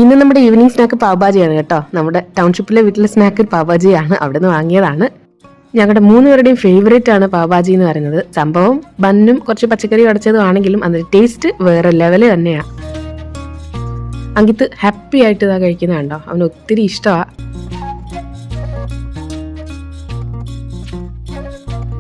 ഇന്ന് നമ്മുടെ evening snack പാവഭാജിയാണ് കേട്ടോ. നമ്മുടെ ടൗൺഷിപ്പിലെ വീട്ടിലെ സ്നാക്ക് പാവഭാജിയാണ്, അവിടെ നിന്ന് വാങ്ങിയതാണ്. ഞങ്ങളുടെ 3 പേരുടെയും ഫേവറേറ്റ് ആണ് പാവഭാജി എന്ന് പറയുന്നത്. സംഭവം ബന്നും കുറച്ച് പച്ചക്കറി അടച്ചതും ആണെങ്കിലും അതിന്റെ ടേസ്റ്റ് വേറെ ലെവല് തന്നെയാണ്. അങ്കിത്ത് ഹാപ്പി ആയിട്ട് ഇതാ കഴിക്കുന്നതുണ്ടോ, അവന് ഒത്തിരി ഇഷ്ടമാണ്.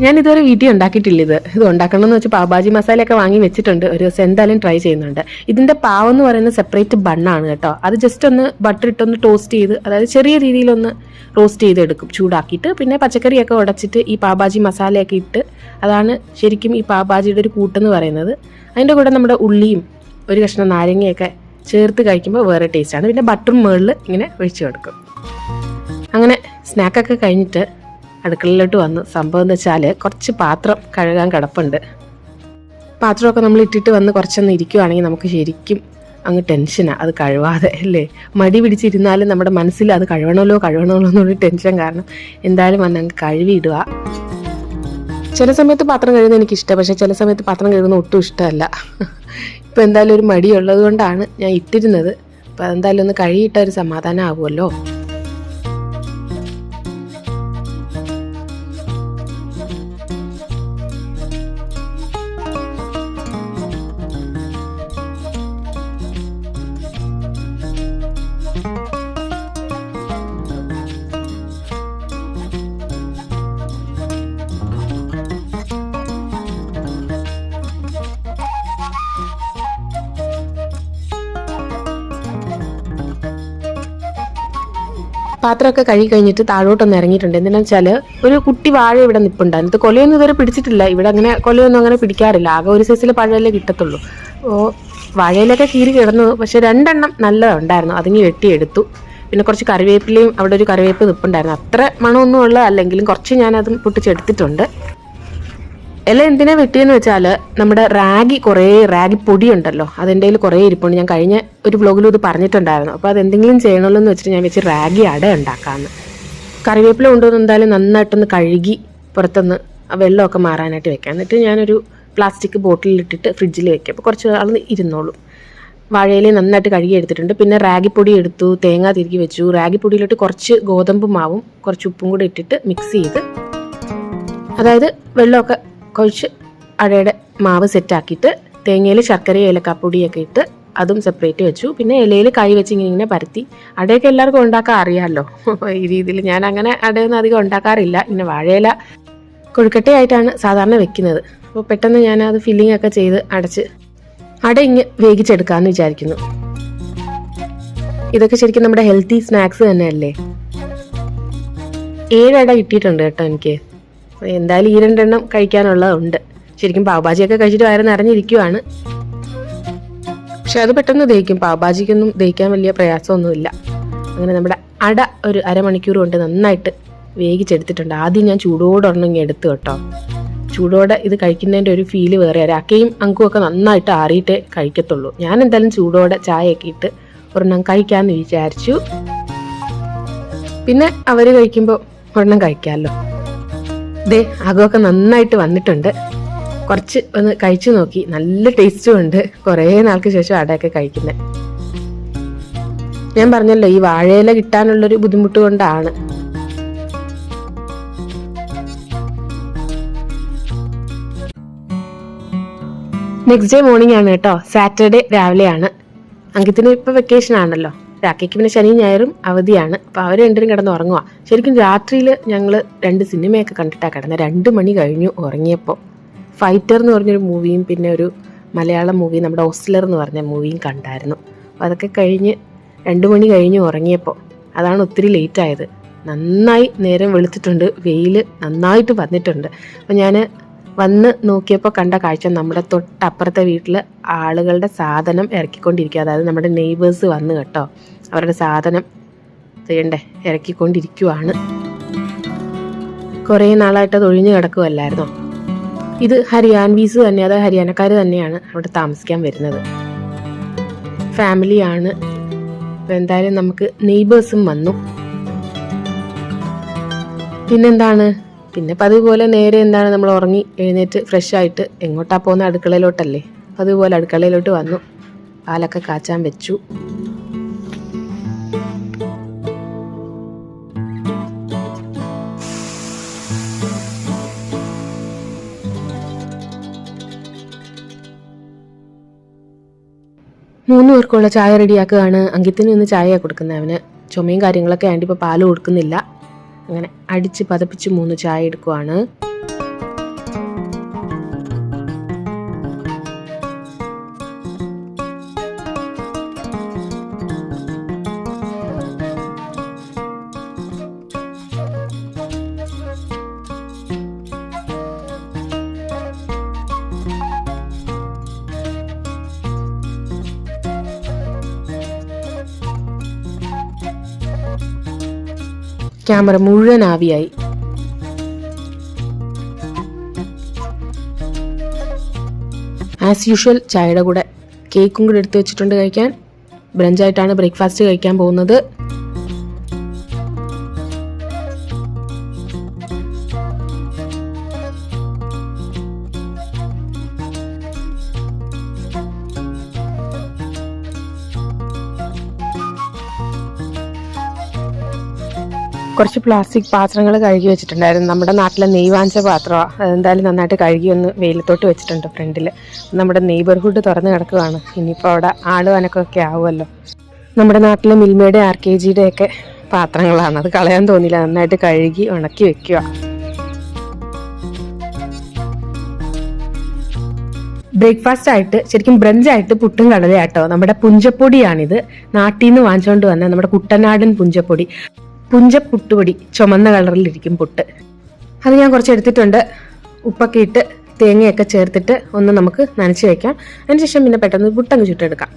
ഞാൻ ഇതുവരെ വീട്ടിൽ ഉണ്ടാക്കിയിട്ടില്ല. ഇത് ഉണ്ടാക്കണമെന്ന് വെച്ച് പാവഭാജി മസാലയൊക്കെ വാങ്ങി വെച്ചിട്ടുണ്ട്. ഒരു ദിവസം എന്തായാലും ട്രൈ ചെയ്യുന്നുണ്ട്. ഇതിന്റെ പാവ് എന്ന് പറയുന്നത് സെപ്പറേറ്റ് ബണ്ണാണ് കേട്ടോ. അത് ജസ്റ്റ് ഒന്ന് ബട്ടർ ഇട്ടൊന്ന് ടോസ്റ്റ് ചെയ്ത്, അതായത് ചെറിയ രീതിയിലൊന്ന് റോസ്റ്റ് ചെയ്തെടുക്കും ചൂടാക്കിയിട്ട്. പിന്നെ പച്ചക്കറിയൊക്കെ ഉടച്ചിട്ട് ഈ പാവഭാജി മസാലയൊക്കെ ഇട്ട്, അതാണ് ശരിക്കും ഈ പാവഭാജിയുടെ ഒരു കൂട്ടെന്ന് പറയുന്നത്. അതിൻ്റെ കൂടെ നമ്മുടെ ഉള്ളിയും ഒരു കഷ്ണം നാരങ്ങയൊക്കെ ചേർത്ത് കഴിക്കുമ്പോൾ വേറെ ടേസ്റ്റാണ്. പിന്നെ ബട്ടറും മുകളിൽ ഇങ്ങനെ ഒഴിച്ചു കൊടുക്കും. അങ്ങനെ സ്നാക്കൊക്കെ കഴിഞ്ഞിട്ട് അടുക്കളയിലോട്ട് വന്നു. സംഭവം എന്ന് വെച്ചാൽ കുറച്ച് പാത്രം കഴുകാൻ കിടപ്പുണ്ട്. പാത്രമൊക്കെ നമ്മൾ ഇട്ടിട്ട് വന്ന് കുറച്ചൊന്ന് ഇരിക്കുവാണെങ്കിൽ നമുക്ക് ശരിക്കും അങ്ങ് ടെൻഷനാണ് അത് കഴുകാതെ, അല്ലേ? മടി പിടിച്ചിരുന്നാലും നമ്മുടെ മനസ്സിൽ അത് കഴുകണമല്ലോ എന്നൊരു ടെൻഷൻ കാരണം എന്തായാലും വന്ന് അങ്ങ് കഴുകിയിടുക. ചില സമയത്ത് പാത്രം കഴുകുന്നത് എനിക്കിഷ്ടം, പക്ഷേ ചില സമയത്ത് പാത്രം കഴുകുന്നത് ഒട്ടും ഇഷ്ടമല്ല. ഇപ്പം എന്തായാലും ഒരു മടിയുള്ളത് കൊണ്ടാണ് ഞാൻ ഇട്ടിരുന്നത്. അപ്പം അതെന്തായാലും ഒന്ന് കഴുകിയിട്ട ഒരു സമാധാനം ആവുമല്ലോ. പാത്രമൊക്കെ കഴുകി കഴിഞ്ഞിട്ട് താഴോട്ടൊന്ന് ഇറങ്ങിയിട്ടുണ്ട്. എന്തിനാണെന്ന് വെച്ചാൽ ഒരു കുട്ടി വാഴ ഇവിടെ നിൽപ്പുണ്ടായിരുന്നു. ഇത് കൊലയൊന്നും ഇതുവരെ പിടിച്ചിട്ടില്ല. ഇവിടെ അങ്ങനെ കൊലയൊന്നും അങ്ങനെ പിടിക്കാറില്ല. ആകെ ഒരു സൈസിൽ പഴമല്ലേ കിട്ടത്തുള്ളൂ. അപ്പോൾ വാഴയിലൊക്കെ കീറി കിടന്നു. പക്ഷെ 2 എണ്ണം നല്ലതുണ്ടായിരുന്നു, അതിങ്ങി വെട്ടിയെടുത്തു. പിന്നെ കുറച്ച് കറിവേപ്പിലയും അവിടെ ഒരു കറിവേപ്പ് നിൽപ്പുണ്ടായിരുന്നു. അത്ര മണമൊന്നും ഉള്ള അല്ലെങ്കിലും കുറച്ച് ഞാനതും പൊട്ടിച്ചെടുത്തിട്ടുണ്ട്. എല്ലാം എന്തിനാ വെട്ടിയെന്ന് വെച്ചാൽ നമ്മുടെ റാഗി പൊടി ഉണ്ടല്ലോ, അതിൻ്റെ കയ്യിൽ കുറേ ഇരിപ്പുണ്ട്. ഞാൻ കഴിഞ്ഞ ഒരു വ്ലോഗിലും ഇത് പറഞ്ഞിട്ടുണ്ടായിരുന്നു. അപ്പോൾ അതെന്തെങ്കിലും ചെയ്യണമല്ലോ എന്ന് വെച്ചിട്ട് ഞാൻ വെച്ച് റാഗി അട ഉണ്ടാക്കാമെന്ന്. കറിവേപ്പില കൊണ്ടുവന്ന് എന്തായാലും നന്നായിട്ടൊന്ന് കഴുകി പുറത്തൊന്ന് വെള്ളമൊക്കെ മാറാനായിട്ട് വെക്കാം. എന്നിട്ട് ഞാനൊരു പ്ലാസ്റ്റിക് ബോട്ടിലിട്ടിട്ട് ഫ്രിഡ്ജിൽ വെക്കാം. അപ്പോൾ കുറച്ച് ആൾ ഇരുന്നോളും. വാഴയില നന്നായിട്ട് കഴുകി എടുത്തിട്ടുണ്ട്. പിന്നെ റാഗിപ്പൊടി എടുത്തു, തേങ്ങ തിരുകി വെച്ചു. റാഗിപ്പൊടിയിലോട്ട് കുറച്ച് ഗോതമ്പ് മാവും കുറച്ച് ഉപ്പും കൂടെ ഇട്ടിട്ട് മിക്സ് ചെയ്ത്, അതായത് വെള്ളമൊക്കെ കുഴച്ച് അടയുടെ മാവ് സെറ്റാക്കിയിട്ട് തേങ്ങയിൽ ശർക്കരയും ഏലക്കാപ്പൊടിയൊക്കെ ഇട്ട് അതും സെപ്പറേറ്റ് വെച്ചു. പിന്നെ ഇലയിൽ കൈ വെച്ച് ഇങ്ങനെ പരത്തി. അടയൊക്കെ എല്ലാവർക്കും ഉണ്ടാക്കാൻ അറിയാമല്ലോ ഈ രീതിയിൽ. ഞാൻ അങ്ങനെ അടയൊന്നും അധികം ഉണ്ടാക്കാറില്ല. ഇങ്ങനെ വാഴയില കൊഴുക്കട്ടയായിട്ടാണ് സാധാരണ വെക്കുന്നത്. അപ്പോൾ പെട്ടെന്ന് ഞാനത് ഫില്ലിംഗ് ഒക്കെ ചെയ്ത് അടച്ച് അട ഇങ്ങ് വേവിച്ചെടുക്കാമെന്ന് വിചാരിക്കുന്നു. ഇതൊക്കെ ശരിക്കും നമ്മുടെ ഹെൽത്തി സ്നാക്സ് തന്നെയല്ലേ. 7 അട കിട്ടിയിട്ടുണ്ട് കേട്ടോ എനിക്ക്. എന്തായാലും ഈ 2 എണ്ണം കഴിക്കാനുള്ളതുണ്ട്. ശരിക്കും പാവഭാജിയൊക്കെ കഴിച്ചിട്ട് വയറ് നിറഞ്ഞിരിക്കുവാണ്. പക്ഷെ അത് പെട്ടെന്ന് ദഹിക്കും. പാവഭാജിക്കൊന്നും ദഹിക്കാൻ വലിയ പ്രയാസമൊന്നുമില്ല. അങ്ങനെ നമ്മുടെ അട ഒരു അരമണിക്കൂർ കൊണ്ട് നന്നായിട്ട് വേവിച്ചെടുത്തിട്ടുണ്ട്. ആദ്യം ഞാൻ ചൂടോടെ ഒരെണ്ണം എടുത്തു കേട്ടോ. ചൂടോടെ ഇത് കഴിക്കുന്നതിൻ്റെ ഒരു ഫീല് വേറെ. അക്കയും അങ്കും ഒക്കെ നന്നായിട്ട് ആറിയിട്ടേ കഴിക്കത്തുള്ളൂ. ഞാൻ എന്തായാലും ചൂടോടെ ചായയൊക്കെ ഇട്ട് ഒരെണ്ണം കഴിക്കാമെന്ന് വിചാരിച്ചു. പിന്നെ അവർ കഴിക്കുമ്പോൾ ഒരെണ്ണം കഴിക്കാമല്ലോ. അകമൊക്കെ നന്നായിട്ട് വന്നിട്ടുണ്ട്. കുറച്ച് ഒന്ന് കഴിച്ചു നോക്കി, നല്ല ടേസ്റ്റും ഉണ്ട്. കുറേ നാൾക്ക് ശേഷം അടയൊക്കെ കഴിക്കുന്നത്. ഞാൻ പറഞ്ഞല്ലോ ഈ വാഴയില കിട്ടാനുള്ളൊരു ബുദ്ധിമുട്ട് കൊണ്ടാണ്. നെക്സ്റ്റ് ഡേ മോർണിംഗ് ആണ് കേട്ടോ. സാറ്റർഡേ രാവിലെയാണ്. അങ്കിത്തിന് ഇപ്പൊ വെക്കേഷൻ ആണല്ലോ. രാഖയ്ക്ക് പിന്നെ ശനിയും ഞായറും അവധിയാണ്. അപ്പോൾ അവർ 2 കിടന്ന് ഉറങ്ങുക. ശരിക്കും രാത്രിയിൽ ഞങ്ങൾ 2 സിനിമയൊക്കെ കണ്ടിട്ടാണ് കിടന്നത്. 2 മണി കഴിഞ്ഞു ഉറങ്ങിയപ്പോൾ. ഫൈറ്റർ എന്ന് പറഞ്ഞൊരു മൂവിയും പിന്നെ ഒരു മലയാളം മൂവി നമ്മുടെ ഓസ്ലർ എന്ന് പറഞ്ഞ മൂവിയും കണ്ടായിരുന്നു. അപ്പോൾ അതൊക്കെ കഴിഞ്ഞ് 2 മണി കഴിഞ്ഞ് ഉറങ്ങിയപ്പോൾ. അതാണ് ഒത്തിരി ലേറ്റ് ആയത്. നന്നായി നേരം വെളുത്തിട്ടുണ്ട്, വെയിൽ നന്നായിട്ട് വന്നിട്ടുണ്ട്. അപ്പോൾ ഞാൻ വന്ന് നോക്കിയപ്പോൾ കണ്ട കാഴ്ച, നമ്മുടെ തൊട്ടപ്പുറത്തെ വീട്ടിൽ ആളുകളുടെ സാധനം ഇറക്കിക്കൊണ്ടിരിക്കുക. അതായത് നമ്മുടെ നെയ്ബേഴ്സ് വന്ന് കേട്ടോ, അവരുടെ സാധനം ചെയ്യണ്ടേ ഇറക്കിക്കൊണ്ടിരിക്കുവാണ്. കുറേ നാളായിട്ട് അത് ഒഴിഞ്ഞു കിടക്കുമല്ലായിരുന്നോ. ഇത് ഹരിയാൻവീസ് തന്നെ, അതായത് ഹരിയാനക്കാർ തന്നെയാണ് അവിടെ താമസിക്കാൻ വരുന്നത്. ഫാമിലിയാണ്. അപ്പോൾ എന്തായാലും നമുക്ക് നെയ്ബേഴ്സും വന്നു. പിന്നെന്താണ്, പിന്നെ പതിപോലെ നേരെ നമ്മൾ ഉറങ്ങി എഴുന്നേറ്റ് ഫ്രഷ് ആയിട്ട് എങ്ങോട്ടാ പോകുന്ന, അടുക്കളയിലോട്ടല്ലേ. അതുപോലെ അടുക്കളയിലോട്ട് വന്നു. പാലൊക്കെ കാച്ചാൻ വെച്ചു. 3 പേർക്കുള്ള ചായ റെഡിയാക്കുകയാണ്. അങ്കിത്തിന് ഇന്ന് ചായ കൊടുക്കുന്നത്. അവന് ചുമയും കാര്യങ്ങളൊക്കെ ആയതുകൊണ്ട് ഇപ്പോൾ പാല് കൊടുക്കുന്നില്ല. അങ്ങനെ അടിച്ച് പതപ്പിച്ച് 3 ചായ എടുക്കുവാണ്. ക്യാമറ മുഴുവൻ ആവിയായി. ആസ് യൂഷ്വൽ ചായയുടെ കൂടെ കേക്കും കൂടെ എടുത്ത് വെച്ചിട്ടുണ്ട് കഴിക്കാൻ. ബ്രഞ്ചായിട്ടാണ് ബ്രേക്ക്ഫാസ്റ്റ് കഴിക്കാൻ പോകുന്നത്. കുറച്ച് പ്ലാസ്റ്റിക് പാത്രങ്ങൾ കഴുകി വെച്ചിട്ടുണ്ടായിരുന്നു. നമ്മുടെ നാട്ടിലെ നെയ് വാങ്ങിച്ച പാത്രമാണ്. അതെന്തായാലും നന്നായിട്ട് കഴുകി ഒന്ന് വെയിലത്തോട്ട് വെച്ചിട്ടുണ്ട് ഫ്രണ്ടിൽ. നമ്മുടെ നെയ്ബർഹുഡ് തുറന്ന് കിടക്കുകയാണ്. ഇനിയിപ്പോൾ അവിടെ ആളും അനക്കൊക്കെ ആവുമല്ലോ. നമ്മുടെ നാട്ടിലെ മിൽമയുടെ RKGയുടെ ഒക്കെ പാത്രങ്ങളാണ്. അത് കളയാൻ തോന്നിയില്ല. നന്നായിട്ട് കഴുകി ഉണക്കി വെക്കുക. ബ്രേക്ക്ഫാസ്റ്റ് ആയിട്ട് ശരിക്കും ബ്രഞ്ചായിട്ട് പുട്ടും കടലയാട്ടോ. നമ്മുടെ പുഞ്ചപ്പൊടിയാണിത്. നാട്ടിൽ നിന്ന് വാങ്ങിച്ചുകൊണ്ട് വന്ന നമ്മുടെ കുട്ടനാടൻ പുഞ്ചപ്പൊടി. പുഞ്ചപ്പുട്ടുപൊടി, ചുമന്ന കളറിലിരിക്കും പുട്ട്. അത് ഞാൻ കുറച്ച് എടുത്തിട്ടുണ്ട്. ഉപ്പൊക്കെ ഇട്ട് തേങ്ങയൊക്കെ ചേർത്തിട്ട് ഒന്ന് നമുക്ക് നനച്ച് വയ്ക്കാം. അതിനുശേഷം പിന്നെ പെട്ടെന്ന് പുട്ടങ്ങ് ചുട്ടെടുക്കാം.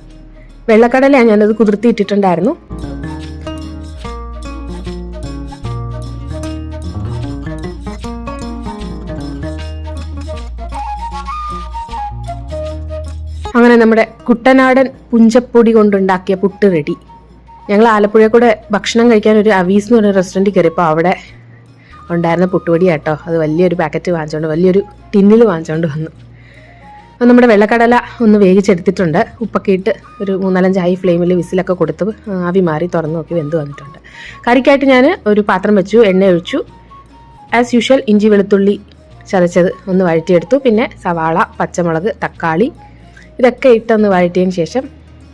വെള്ളക്കടലയാണ് ഞാനത് കുതിർത്തി ഇട്ടിട്ടുണ്ടായിരുന്നു. അങ്ങനെ നമ്മുടെ കുട്ടനാടൻ പുഞ്ചപ്പൊടി കൊണ്ടുണ്ടാക്കിയ പുട്ട് റെഡി. ഞങ്ങൾ ആലപ്പുഴ കൂടെ ഭക്ഷണം കഴിക്കാൻ ഒരു അവീസ് എന്ന് പറഞ്ഞ റെസ്റ്റോറൻറ്റിൽ കയറിയപ്പോൾ അവിടെ ഉണ്ടായിരുന്ന പുട്ടുപൊടി കേട്ടോ. അത് വലിയൊരു പാക്കറ്റ് വാങ്ങിച്ചുകൊണ്ട് വലിയൊരു ടിന്നിൽ വാങ്ങിച്ചുകൊണ്ട് വന്നു. അപ്പോൾ നമ്മുടെ വെള്ളക്കടല ഒന്ന് വേവിച്ചെടുത്തിട്ടുണ്ട്. ഉപ്പൊക്കെ ഇട്ട് ഒരു 3-4 ഹൈ ഫ്ലെയിമിൽ വിസിലൊക്കെ കൊടുത്ത് ആവി മാറി തുറന്ന് നോക്കി വെന്ത് വന്നിട്ടുണ്ട്. കറിക്കായിട്ട് ഞാൻ ഒരു പാത്രം വെച്ചു, എണ്ണ ഒഴിച്ചു. ആസ് യൂഷ്വൽ ഇഞ്ചി വെളുത്തുള്ളി ചതച്ചത് ഒന്ന് വഴറ്റിയെടുത്തു. പിന്നെ സവാള, പച്ചമുളക്, തക്കാളി ഇതൊക്കെ ഇട്ടൊന്ന് വഴറ്റിയതിന് ശേഷം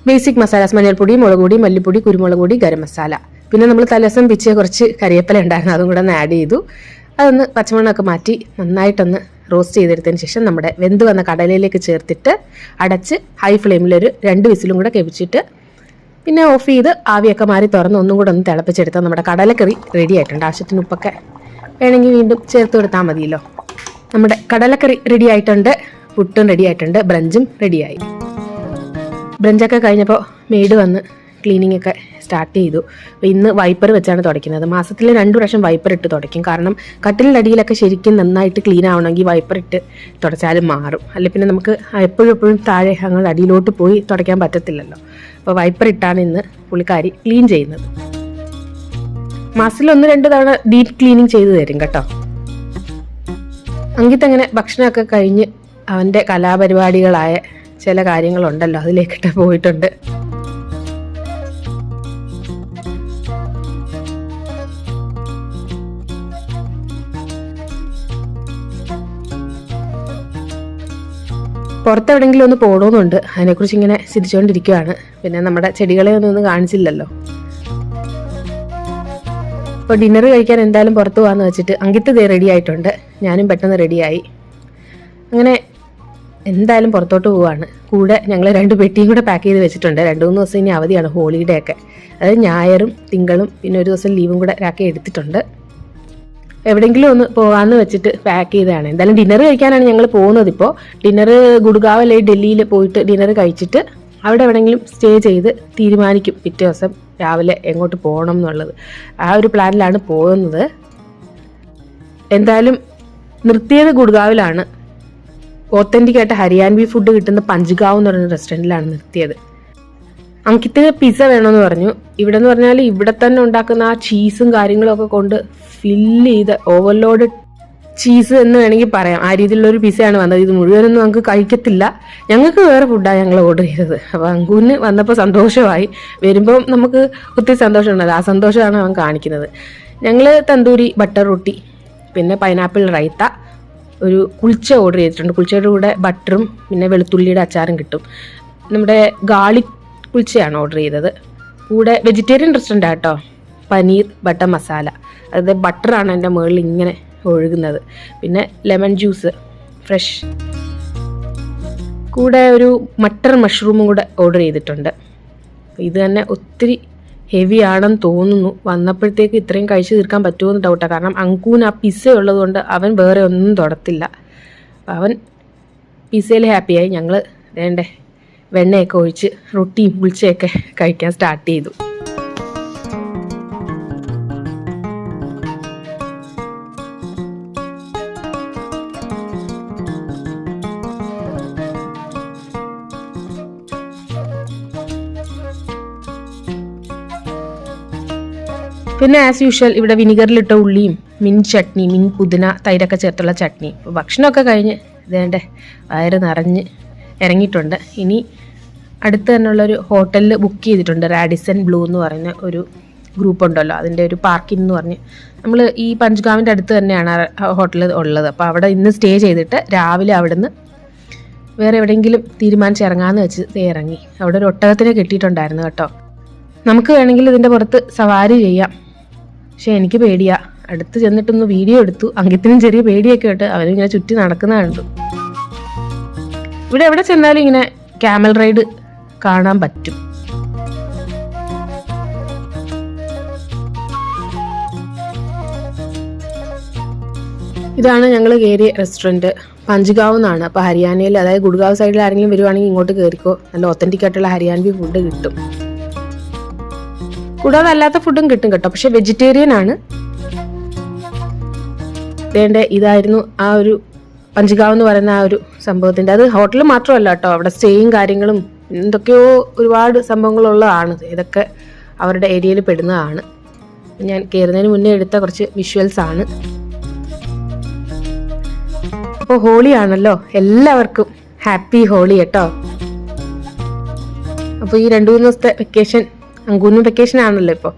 ബേസിക് മസാലാസ് മഞ്ഞൾപ്പൊടി, മുളക് പൊടി, മല്ലിപ്പൊടി, കുരുമുളക് പൊടി, ഗരം മസാല, പിന്നെ നമ്മൾ തലേദിവസം പിച്ചിയ കുറച്ച് കരിവേപ്പില ഉണ്ടായിരുന്നു, അതും കൂടെ ഒന്ന് ആഡ് ചെയ്തു. അതൊന്ന് പച്ചമണ്ണൊക്കെ മാറ്റി നന്നായിട്ടൊന്ന് റോസ്റ്റ് ചെയ്തെടുത്തതിന് ശേഷം നമ്മുടെ വെന്ത് വന്ന കടലയിലേക്ക് ചേർത്തിട്ട് അടച്ച് ഹൈ ഫ്ലെയിമിലൊരു 2 വിസിലും കൂടെ കെപ്പിച്ചിട്ട് പിന്നെ ഓഫ് ചെയ്ത് ആവിയൊക്കെ മാറി തുറന്ന് ഒന്നും കൂടെ ഒന്ന് തിളപ്പിച്ചെടുത്താൽ നമ്മുടെ കടലക്കറി റെഡി ആയിട്ടുണ്ട്. ആവശ്യത്തിന് ഉപ്പൊക്കെ വേണമെങ്കിൽ വീണ്ടും ചേർത്ത് കൊടുത്താൽ മതിയല്ലോ. നമ്മുടെ കടലക്കറി റെഡി ആയിട്ടുണ്ട്. പുട്ടും റെഡി ആയിട്ടുണ്ട്. ബ്രഞ്ചും റെഡിയായി. ബ്രഞ്ചൊക്കെ കഴിഞ്ഞപ്പോൾ മെയ്ഡ് വന്ന് ക്ലീനിങ് ഒക്കെ സ്റ്റാർട്ട് ചെയ്തു. അപ്പോൾ ഇന്ന് വൈപ്പർ വെച്ചാണ് തുടയ്ക്കുന്നത്. മാസത്തിൽ 2 പ്രാവശ്യം വൈപ്പർ ഇട്ട് തുടയ്ക്കും. കാരണം കട്ടിലിൻ്റെ അടിയിലൊക്കെ ശരിക്കും നന്നായിട്ട് ക്ലീൻ ആവണമെങ്കിൽ വൈപ്പർ ഇട്ട് തുടച്ചാലും മാറും. അല്ലെങ്കിൽ പിന്നെ നമുക്ക് എപ്പോഴും താഴെ അങ്ങനെ അടിയിലോട്ട് പോയി തുടയ്ക്കാൻ പറ്റത്തില്ലല്ലോ. അപ്പോൾ വൈപ്പർ ഇട്ടാണ് ഇന്ന് പുള്ളിക്കാരി ക്ലീൻ ചെയ്യുന്നത്. മാസത്തിൽ 1-2 തവണ ഡീപ്പ് ക്ലീനിങ് ചെയ്തു തരും കേട്ടോ. അങ്കിത്ത് അങ്ങനെ ഭക്ഷണമൊക്കെ കഴിഞ്ഞ് അവൻ്റെ കലാപരിപാടികളായ ചില കാര്യങ്ങളുണ്ടല്ലോ അതിലേക്കിട്ട് പോയിട്ടുണ്ട്. പുറത്തെവിടെങ്കിലും ഒന്ന് പോകണമെന്നുണ്ട്. അതിനെക്കുറിച്ച് ഇങ്ങനെ ചിരിച്ചുകൊണ്ടിരിക്കുകയാണ്. പിന്നെ നമ്മുടെ ചെടികളെ ഒന്നും കാണിച്ചില്ലല്ലോ. അപ്പോൾ ഡിന്നർ കഴിക്കാൻ എന്തായാലും പുറത്ത് പോകാമെന്ന് വെച്ചിട്ട് അങ്കിത്ത് റെഡി ആയിട്ടുണ്ട്. ഞാനും പെട്ടെന്ന് റെഡിയായി. അങ്ങനെ എന്തായാലും പുറത്തോട്ട് പോവാണ്. കൂടെ ഞങ്ങൾ 2 പെട്ടിയും കൂടെ പാക്ക് ചെയ്ത് വെച്ചിട്ടുണ്ട്. 2-3 ദിവസം ഇനി അവധിയാണ്, ഹോളിഡേ ഒക്കെ. അതായത് ഞായറും തിങ്കളും പിന്നെ ഒരു ദിവസം ലീവും കൂടെ ആക്കി എടുത്തിട്ടുണ്ട്. എവിടെയെങ്കിലും ഒന്ന് പോകാമെന്ന് വെച്ചിട്ട് പാക്ക് ചെയ്തതാണ്. എന്തായാലും ഡിന്നർ കഴിക്കാനാണ് ഞങ്ങൾ പോകുന്നത്. ഇപ്പോൾ ഡിന്നർ ഗുഡ്ഗാവ് അല്ലെങ്കിൽ ഡൽഹിയിൽ പോയിട്ട് ഡിന്നർ കഴിച്ചിട്ട് അവിടെ എവിടെയെങ്കിലും സ്റ്റേ ചെയ്ത് തീരുമാനിക്കും പിറ്റേ ദിവസം രാവിലെ എങ്ങോട്ട് പോകണം എന്നുള്ളത്. ആ ഒരു പ്ലാനിലാണ് പോകുന്നത്. എന്തായാലും നിർത്തിയത് ഗുഡ്ഗാവിലാണ്. ഓത്തൻറ്റിക് ആയിട്ട് ഹരിയാൻവി ഫുഡ് കിട്ടുന്ന പഞ്ച്ഗാവ് എന്ന് പറയുന്ന റെസ്റ്റോറൻറ്റിലാണ് നിർത്തിയത്. അങ്കിത്തിന് പിസ്സ വേണമെന്ന് പറഞ്ഞു. ഇവിടെ എന്ന് പറഞ്ഞാൽ ഇവിടെ തന്നെ ഉണ്ടാക്കുന്ന ആ ചീസും കാര്യങ്ങളും ഒക്കെ കൊണ്ട് ഫില്ല് ചെയ്ത് ഓവർലോഡ് ചീസ് എന്ന് വേണമെങ്കിൽ പറയാം. ആ രീതിയിലുള്ളൊരു പിസ്സയാണ് വന്നത്. ഇത് മുഴുവനൊന്നും നമുക്ക് കഴിക്കത്തില്ല. ഞങ്ങൾക്ക് വേറെ ഫുഡാണ് ഞങ്ങൾ ഓർഡർ ചെയ്തത്. അപ്പോൾ അങ്കുവിന് വന്നപ്പോൾ സന്തോഷമായി. വരുമ്പോൾ നമുക്ക് ഒത്തിരി സന്തോഷമുണ്ടല്ലോ. ആ സന്തോഷമാണ് അവൻ കാണിക്കുന്നത്. ഞങ്ങൾ തന്തൂരി ബട്ടർ റൊട്ടി, പിന്നെ പൈനാപ്പിൾ റൈത്ത, ഒരു കുൽച്ച ഓർഡർ ചെയ്തിട്ടുണ്ട്. കുൽച്ചയുടെ കൂടെ ബട്ടറും പിന്നെ വെളുത്തുള്ളിയുടെ അച്ചാറും കിട്ടും. നമ്മുടെ ഗാർലിക് കുൽച്ചയാണ് ഓർഡർ ചെയ്തത്. കൂടെ വെജിറ്റേറിയൻ റെസ്റ്റോറൻ്റ് കേട്ടോ, പനീർ ബട്ടർ മസാല, അതായത് ബട്ടറാണ് എൻ്റെ മുകളിൽ ഇങ്ങനെ ഒഴുകുന്നത്. പിന്നെ ലെമൺ ജ്യൂസ് ഫ്രഷ്. കൂടെ ഒരു മട്ടർ മഷ്റൂമും കൂടെ ഓർഡർ ചെയ്തിട്ടുണ്ട്. ഇത് തന്നെ ഒത്തിരി ഹെവി ആണെന്ന് തോന്നുന്നു. വന്നപ്പോഴത്തേക്ക് ഇത്രയും കഴിച്ചു തീർക്കാൻ പറ്റുമെന്ന് ഡൗട്ടാണ്. കാരണം അങ്കൂന് ആ പിസ്സ ഉള്ളതുകൊണ്ട് അവൻ വേറെ ഒന്നും തൊടത്തില്ല. അവൻ പിസ്സയിൽ ഹാപ്പിയായി. ഞങ്ങൾ വേണ്ടേ വെണ്ണയൊക്കെ ഒഴിച്ച് റൊട്ടിയും കുൽച്ചയൊക്കെ കഴിക്കാൻ സ്റ്റാർട്ട് ചെയ്തു. പിന്നെ ആസ് യൂഷ്വൽ ഇവിടെ വിനിഗറിലിട്ട ഉള്ളിയും ചട്നി, പുതിന, തൈരൊക്കെ ചേർത്തുള്ള ചട്നി. ഭക്ഷണമൊക്കെ കഴിഞ്ഞ് ഇതേണ്ടേ വയറ് നിറഞ്ഞ് ഇറങ്ങിയിട്ടുണ്ട്. ഇനി അടുത്ത് തന്നെയുള്ളൊരു ഹോട്ടലിൽ ബുക്ക് ചെയ്തിട്ടുണ്ട്. റാഡിസൺ ബ്ലൂ എന്ന് പറയുന്ന ഒരു ഗ്രൂപ്പ് ഉണ്ടല്ലോ, അതിൻ്റെ ഒരു പാർക്കിംഗ് എന്ന് പറഞ്ഞ്. നമ്മൾ ഈ പഞ്ച്ഗാവിൻ്റെ അടുത്ത് തന്നെയാണ് ഹോട്ടൽ ഉള്ളത്. അപ്പോൾ അവിടെ ഇന്ന് സ്റ്റേ ചെയ്തിട്ട് രാവിലെ അവിടെ നിന്ന് വേറെ എവിടെയെങ്കിലും തീരുമാനിച്ച് ഇറങ്ങാമെന്ന് വെച്ച് ഇറങ്ങി. അവിടെ ഒരു ഒട്ടകത്തിനെ കെട്ടിയിട്ടുണ്ടായിരുന്നു കേട്ടോ. നമുക്ക് വേണമെങ്കിൽ ഇതിൻ്റെ പുറത്ത് സവാരി ചെയ്യാം, പക്ഷെ എനിക്ക് പേടിയാ. അടുത്ത് ചെന്നിട്ടൊന്ന് വീഡിയോ എടുത്തു. അങ്കിത്തിനും ചെറിയ പേടിയൊക്കെ ഇട്ട് അവരിങ്ങനെ ചുറ്റി നടക്കുന്ന കണ്ടു. ഇവിടെ എവിടെ ചെന്നാലും ഇങ്ങനെ ക്യാമൽ റൈഡ് കാണാൻ പറ്റും. ഇതാണ് ഞങ്ങൾ കയറിയ റെസ്റ്റോറൻറ്റ്, പഞ്ച്ഗാവ് എന്നാണ്. അപ്പോൾ ഹരിയാനയിൽ, അതായത് ഗുഡ്ഗാവ് സൈഡിൽ ആരെങ്കിലും വരുവാണെങ്കിൽ ഇങ്ങോട്ട് കയറിക്കോ. നല്ല ഒത്തൻറ്റിക് ആയിട്ടുള്ള ഹരിയാൻവി ഫുഡ് കിട്ടും. കൂടാതെ അല്ലാത്ത ഫുഡും കിട്ടും കേട്ടോ, പക്ഷെ വെജിറ്റേറിയൻ ആണ്. വേണ്ട ഇതായിരുന്നു ആ ഒരു പഞ്ച്ഗാവ് എന്ന് പറയുന്ന ആ ഒരു സംഭവത്തിൻ്റെ. അത് ഹോട്ടൽ മാത്രമല്ല കേട്ടോ, അവിടെ സ്റ്റേയും കാര്യങ്ങളും എന്തൊക്കെയോ ഒരുപാട് സംഭവങ്ങളുള്ളതാണ്. ഇതൊക്കെ അവരുടെ ഏരിയയിൽ പെടുന്നതാണ്. ഞാൻ കയറുന്നതിന് മുന്നേ എടുത്ത കുറച്ച് വിഷ്വൽസ് ആണ്. അപ്പോൾ ഹോളി ആണല്ലോ, എല്ലാവർക്കും ഹാപ്പി ഹോളി കേട്ടോ. അപ്പോൾ ഈ 2-3 ദിവസത്തെ വെക്കേഷൻ, അങ്കൂനും വെക്കേഷൻ ആണല്ലോ ഇപ്പോൾ,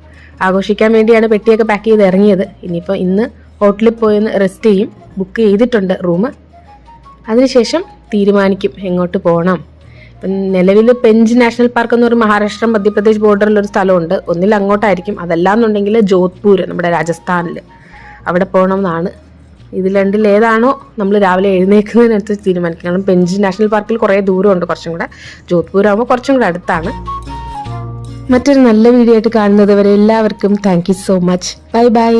ആഘോഷിക്കാൻ വേണ്ടിയാണ് പെട്ടിയൊക്കെ പാക്ക് ചെയ്ത് ഇറങ്ങിയത്. ഇനിയിപ്പോൾ ഇന്ന് ഹോട്ടലിൽ പോയി റെസ്റ്റ് ചെയ്യും. ബുക്ക് ചെയ്തിട്ടുണ്ട് റൂം. അതിനുശേഷം തീരുമാനിക്കും എങ്ങോട്ട് പോകണം. ഇപ്പം നിലവിൽ പെഞ്ച് നാഷണൽ പാർക്ക് എന്ന് പറയുന്ന മഹാരാഷ്ട്ര മധ്യപ്രദേശ് ബോർഡറിലൊരു സ്ഥലമുണ്ട്. ഒന്നിൽ അങ്ങോട്ടായിരിക്കും, അതല്ലാന്നുണ്ടെങ്കിൽ ജോധ്പൂർ നമ്മുടെ രാജസ്ഥാനിൽ അവിടെ പോകണമെന്നാണ്. ഇതിൽ രണ്ടിൽ ഏതാണോ നമ്മൾ രാവിലെ എഴുന്നേൽക്കുന്നതിനനുസരിച്ച് തീരുമാനിക്കും. കാരണം പെഞ്ച് നാഷണൽ പാർക്കിൽ കുറേ ദൂരമുണ്ട്, കുറച്ചും കൂടെ. ജോധ്പൂർ ആകുമ്പോൾ കുറച്ചും കൂടെ അടുത്താണ്. മറ്റൊരു നല്ല വീഡിയോ ആയിട്ട് കാണുന്നത് വരെ എല്ലാവർക്കും thank you so much. Bye bye.